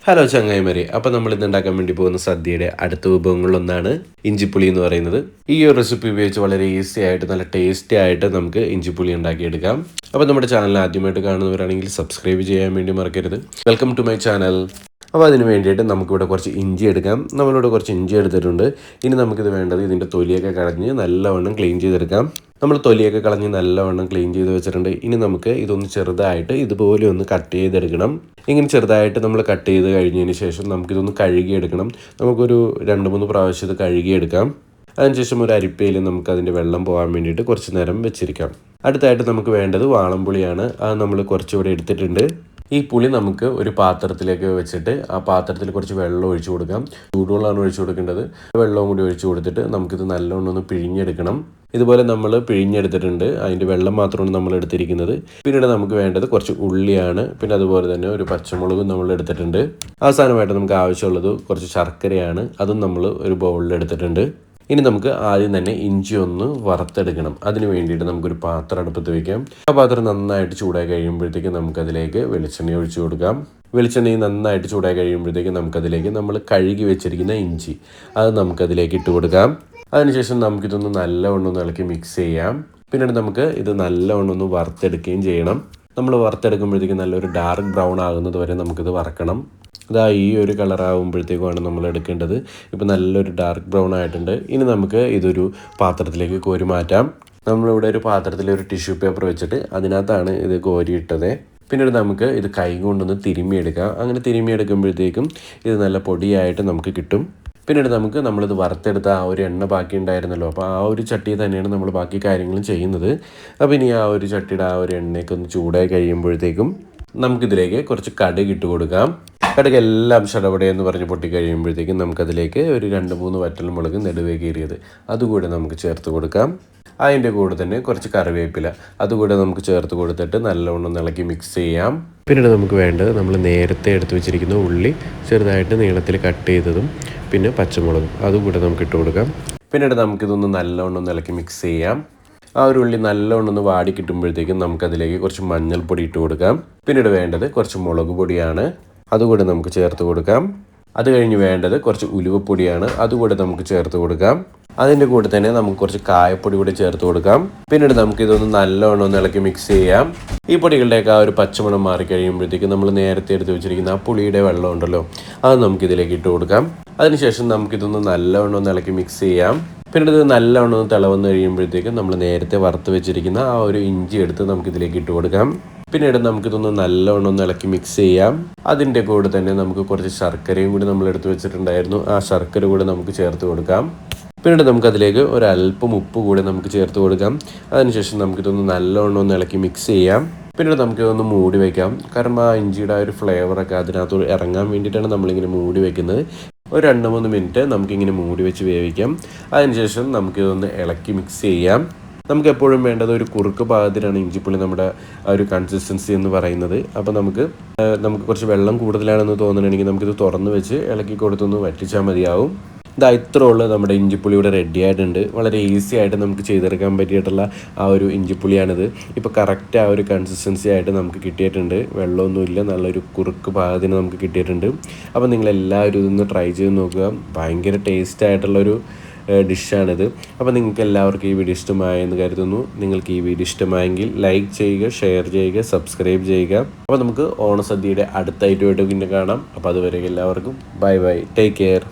Hello ചങ്ങായിമാരെ, അപ്പോൾ നമ്മൾ ഇന്ന് ഉണ്ടാക്കാൻ വേണ്ടി പോകുന്ന സദ്യയുടെ അടുത്ത വിഭവങ്ങളിലൊന്നാണ് ഇഞ്ചിപ്പുളി എന്ന് പറയുന്നത്. ഈ ഒരു റെസിപ്പി ഉപയോഗിച്ച് വളരെ ഈസി ആയിട്ട് നല്ല ടേസ്റ്റി ആയിട്ട് നമുക്ക് ഇഞ്ചിപ്പുളി ഉണ്ടാക്കിയെടുക്കാം. അപ്പോൾ നമ്മുടെ ചാനൽ ആദ്യമായിട്ട് കാണുന്നവരാണെങ്കിൽ സബ്സ്ക്രൈബ് ചെയ്യാൻ വേണ്ടി മറക്കരുത്. Welcome to my channel. അപ്പോൾ അതിന് വേണ്ടിയിട്ട് നമുക്കിവിടെ കുറച്ച് ഇഞ്ചി എടുക്കാം. നമ്മളിവിടെ കുറച്ച് ഇഞ്ചി എടുത്തിട്ടുണ്ട്. ഇനി നമുക്കിത് വേണ്ടത് ഇതിൻ്റെ തൊലിയൊക്കെ കളഞ്ഞ് നല്ലവണ്ണം ക്ലീൻ ചെയ്തെടുക്കാം. നമ്മൾ തൊലിയൊക്കെ കളഞ്ഞ് നല്ലവണ്ണം ക്ലീൻ ചെയ്ത് വെച്ചിട്ടുണ്ട്. ഇനി നമുക്ക് ഇതൊന്ന് ചെറുതായിട്ട് ഇതുപോലെ ഒന്ന് കട്ട് ചെയ്തെടുക്കണം. ഇങ്ങനെ ചെറുതായിട്ട് നമ്മൾ കട്ട് ചെയ്ത് കഴിഞ്ഞതിന് ശേഷം നമുക്കിതൊന്ന് കഴുകിയെടുക്കണം. നമുക്കൊരു 2-3 പ്രാവശ്യം ഇത് കഴുകിയെടുക്കാം. അതിനുശേഷം ഒരു അരിപ്പയിൽ നമുക്ക് അതിൻ്റെ വെള്ളം പോകാൻ വേണ്ടിയിട്ട് കുറച്ച് നേരം വെച്ചിരിക്കാം. അടുത്തായിട്ട് നമുക്ക് വേണ്ടത് വാളംപുളിയാണ്. അത് നമ്മൾ കുറച്ചുകൂടെ എടുത്തിട്ടുണ്ട്. ഈ പുളി നമുക്ക് ഒരു പാത്രത്തിലേക്ക് വെച്ചിട്ട് ആ പാത്രത്തിൽ കുറച്ച് വെള്ളം ഒഴിച്ചു കൊടുക്കാം. ചൂടുവെള്ളമാണ് ഒഴിച്ചു കൊടുക്കേണ്ടത്. വെള്ളവും കൂടി ഒഴിച്ചു കൊടുത്തിട്ട് നമുക്കിത് നല്ലോണം ഒന്ന് പിഴിഞ്ഞെടുക്കണം. ഇതുപോലെ നമ്മൾ പിഴിഞ്ഞെടുത്തിട്ടുണ്ട്. അതിൻ്റെ വെള്ളം മാത്രമാണ് നമ്മൾ എടുത്തിരിക്കുന്നത്. പിന്നീട് നമുക്ക് വേണ്ടത് കുറച്ച് ഉള്ളിയാണ്. പിന്നെ അതുപോലെ തന്നെ ഒരു പച്ചമുളകും നമ്മൾ എടുത്തിട്ടുണ്ട്. അവസാനമായിട്ട് നമുക്ക് ആവശ്യമുള്ളത് കുറച്ച് ശർക്കരയാണ്. അതും നമ്മൾ ഒരു ബൗളിൽ എടുത്തിട്ടുണ്ട്. ഇനി നമുക്ക് ആദ്യം തന്നെ ഇഞ്ചി ഒന്ന് വറുത്തെടുക്കണം. അതിന് വേണ്ടിയിട്ട് നമുക്കൊരു പാത്രം അടുപ്പത്ത് വയ്ക്കാം. ആ പാത്രം നന്നായിട്ട് ചൂടായി കഴിയുമ്പോഴത്തേക്ക് നമുക്കതിലേക്ക് വെളിച്ചെണ്ണ ഒഴിച്ചു കൊടുക്കാം. വെളിച്ചെണ്ണ നന്നായിട്ട് ചൂടായി കഴിയുമ്പോഴത്തേക്ക് നമുക്കതിലേക്ക് നമ്മൾ കഴുകി വെച്ചിരിക്കുന്ന ഇഞ്ചി അത് നമുക്കതിലേക്ക് ഇട്ട് കൊടുക്കാം. അതിനുശേഷം നമുക്കിതൊന്ന് നല്ലവണ്ണം ഒന്ന് ഇളക്കി മിക്സ് ചെയ്യാം. പിന്നീട് നമുക്ക് ഇത് നല്ലവണ്ണം ഒന്ന് വറുത്തെടുക്കുകയും ചെയ്യണം. നമ്മൾ വറുത്തെടുക്കുമ്പോഴത്തേക്ക് നല്ലൊരു ഡാർക്ക് ബ്രൗൺ ആകുന്നത് വരെ നമുക്കിത് വറക്കണം. ഇതാ ഈ ഒരു കളറാകുമ്പോഴത്തേക്കുമാണ് നമ്മൾ എടുക്കേണ്ടത്. ഇപ്പോൾ നല്ലൊരു ഡാർക്ക് ബ്രൗൺ ആയിട്ടുണ്ട്. ഇനി നമുക്ക് ഇതൊരു പാത്രത്തിലേക്ക് കോരി മാറ്റാം. നമ്മളിവിടെ ഒരു പാത്രത്തിൽ ഒരു ടിഷ്യൂ പേപ്പർ വെച്ചിട്ട് അതിനകത്താണ് ഇത് കോരിയിട്ടത്. പിന്നീട് നമുക്ക് ഇത് കൈ കൊണ്ടൊന്ന് തിരുമ്മിയെടുക്കാം. അങ്ങനെ തിരുമ്മിയെടുക്കുമ്പോഴത്തേക്കും ഇത് നല്ല പൊടിയായിട്ട് നമുക്ക് കിട്ടും. പിന്നീട് നമ്മളിത് വറുത്തെടുത്ത ആ ഒരു എണ്ണ ബാക്കി ഉണ്ടായിരുന്നല്ലോ, അപ്പോൾ ആ ഒരു ചട്ടി തന്നെയാണ് നമ്മൾ ബാക്കി കാര്യങ്ങളും ചെയ്യുന്നത്. അപ്പോൾ ഇനി ആ ഒരു ചട്ടിയുടെ ആ ഒരു എണ്ണയൊക്കെ ഒന്ന് ചൂടായി കഴിയുമ്പോഴത്തേക്കും നമുക്കിതിലേക്ക് കുറച്ച് കടുക് ഇട്ട് കൊടുക്കാം. കടുക് എല്ലാം ശടപടേ എന്ന് പറഞ്ഞ് പൊട്ടി കഴിയുമ്പോഴത്തേക്കും നമുക്കതിലേക്ക് ഒരു 2-3 വറ്റൽമുളക് നെടുവേ കീറിയത് അതുകൂടെ നമുക്ക് ചേർത്ത് കൊടുക്കാം. അതിൻ്റെ കൂടെ തന്നെ കുറച്ച് കറിവേപ്പില അതുകൂടെ നമുക്ക് ചേർത്ത് കൊടുത്തിട്ട് നല്ലവണ്ണം ഇളക്കി മിക്സ് ചെയ്യാം. പിന്നീട് നമുക്ക് വേണ്ടത് നമ്മൾ നേരത്തെ എടുത്ത് വെച്ചിരിക്കുന്ന ഉള്ളി ചെറുതായിട്ട് നീളത്തിൽ കട്ട് ചെയ്തതും പിന്നെ പച്ചമുളകും അതുകൂടെ നമുക്ക് ഇട്ട് കൊടുക്കാം. പിന്നീട് നമുക്കിതൊന്ന് നല്ലവണ്ണം ഇളക്കി മിക്സ് ചെയ്യാം. ആ ഒരു ഉള്ളി നല്ലവണ്ണം ഒന്ന് വാടി കിട്ടുമ്പോഴത്തേക്കും നമുക്കതിലേക്ക് കുറച്ച് മഞ്ഞൾപ്പൊടി ഇട്ട് കൊടുക്കാം. പിന്നീട് വേണ്ടത് കുറച്ച് മുളക് പൊടിയാണ്. അതുകൂടെ നമുക്ക് ചേർത്ത് കൊടുക്കാം. അത് കഴിഞ്ഞ് വേണ്ടത് കുറച്ച് ഉലുവപ്പൊടിയാണ്. അതുകൂടെ നമുക്ക് ചേർത്ത് കൊടുക്കാം. അതിൻ്റെ കൂടെ തന്നെ നമുക്ക് കുറച്ച് കായപ്പൊടി കൂടി ചേർത്ത് കൊടുക്കാം. പിന്നീട് നമുക്കിതൊന്ന് നല്ലവണ്ണം ഒന്ന് ഇളക്കി മിക്സ് ചെയ്യാം. ഈ പൊടികളുടെയൊക്കെ ആ ഒരു പച്ചമണം മാറിക്കഴിയുമ്പോഴത്തേക്ക് നമ്മൾ നേരത്തെ എടുത്ത് വെച്ചിരിക്കുന്ന ആ പുളിയുടെ വെള്ളം ഉണ്ടല്ലോ അത് നമുക്കിതിലേക്ക് ഇട്ട് കൊടുക്കാം. അതിനുശേഷം നമുക്കിതൊന്ന് നല്ലവണ്ണം ഒന്ന് ഇളക്കി മിക്സ് ചെയ്യാം. പിന്നീട് ഇത് നല്ലവണ്ണം ഒന്ന് തിളവന്ന് കഴിയുമ്പോഴത്തേക്കും നമ്മൾ നേരത്തെ വറുത്ത് വെച്ചിരിക്കുന്ന ആ ഒരു ഇഞ്ചി എടുത്ത് നമുക്കിതിലേക്ക് ഇട്ട് കൊടുക്കാം. പിന്നീട് നമുക്കിതൊന്ന് നല്ലവണ്ണം ഒന്ന് ഇളക്കി മിക്സ് ചെയ്യാം. അതിൻ്റെ കൂടെ തന്നെ നമുക്ക് കുറച്ച് ശർക്കരയും കൂടി നമ്മൾ എടുത്ത് വെച്ചിട്ടുണ്ടായിരുന്നു. ആ ശർക്കര കൂടെ നമുക്ക് ചേർത്ത് കൊടുക്കാം. പിന്നീട് നമുക്കതിലേക്ക് ഒരല്പം ഉപ്പ് കൂടി നമുക്ക് ചേർത്ത് കൊടുക്കാം. അതിനുശേഷം നമുക്കിതൊന്ന് നല്ലവണ്ണം ഒന്ന് ഇളക്കി മിക്സ് ചെയ്യാം. പിന്നീട് നമുക്കിതൊന്ന് മൂടി വയ്ക്കാം. കാരണം ആ ഇഞ്ചിയുടെ ആ ഒരു ഫ്ലേവറൊക്കെ അതിനകത്ത് ഇറങ്ങാൻ വേണ്ടിയിട്ടാണ് നമ്മളിങ്ങനെ മൂടി വയ്ക്കുന്നത്. ഒരു 2-3 മിനിറ്റ് നമുക്കിങ്ങനെ മൂടി വെച്ച് വേവിക്കാം. അതിനുശേഷം നമുക്കിതൊന്ന് ഇളക്കി മിക്സ് ചെയ്യാം. നമുക്ക് എപ്പോഴും വേണ്ടത് ഒരു കുറുക്ക് പാകത്തിലാണ് ഇഞ്ചിപ്പുളി നമ്മുടെ ആ ഒരു കൺസിസ്റ്റൻസി എന്ന് പറയുന്നത്. അപ്പോൾ നമുക്ക് കുറച്ച് വെള്ളം കൂടുതലാണെന്ന് തോന്നുന്നുണ്ടെങ്കിൽ നമുക്കിത് തുറന്ന് വെച്ച് ഇളക്കി കൊടുത്തൊന്ന് വറ്റിച്ചാൽ മതിയാവും. ഇതാ ഇത്രയുള്ള നമ്മുടെ ഇഞ്ചിപ്പുളി ഇവിടെ റെഡി ആയിട്ടുണ്ട്. വളരെ ഈസി ആയിട്ട് നമുക്ക് ചെയ്തെടുക്കാൻ പറ്റിയിട്ടുള്ള ആ ഒരു ഇഞ്ചിപ്പുളിയാണിത്. ഇപ്പോൾ കറക്റ്റ് ആ ഒരു കൺസിസ്റ്റൻസി ആയിട്ട് നമുക്ക് കിട്ടിയിട്ടുണ്ട്. വെള്ളമൊന്നുമില്ല, നല്ലൊരു കുറുക്ക് പാകത്തിന് നമുക്ക് കിട്ടിയിട്ടുണ്ട്. അപ്പോൾ നിങ്ങളെല്ലാവരും ഇതൊന്ന് ട്രൈ ചെയ്ത് നോക്കുക. ഭയങ്കര ടേസ്റ്റ് ആയിട്ടുള്ളൊരു ഡിഷാണിത്. അപ്പോൾ നിങ്ങൾക്ക് എല്ലാവർക്കും ഈ വീഡിയോ ഇഷ്ടമായെന്ന് കരുതുന്നു. നിങ്ങൾക്ക് ഈ വീഡിയോ ഇഷ്ടമായെങ്കിൽ ലൈക്ക് ചെയ്യുക, ഷെയർ ചെയ്യുക, സബ്സ്ക്രൈബ് ചെയ്യുക. അപ്പോൾ നമുക്ക് ഓണസദ്യയുടെ അടുത്ത ഐറ്റമായിട്ട് പിന്നെ കാണാം. അപ്പോൾ അതുവരെ എല്ലാവർക്കും ബൈ ബൈ, ടേക്ക് കെയർ.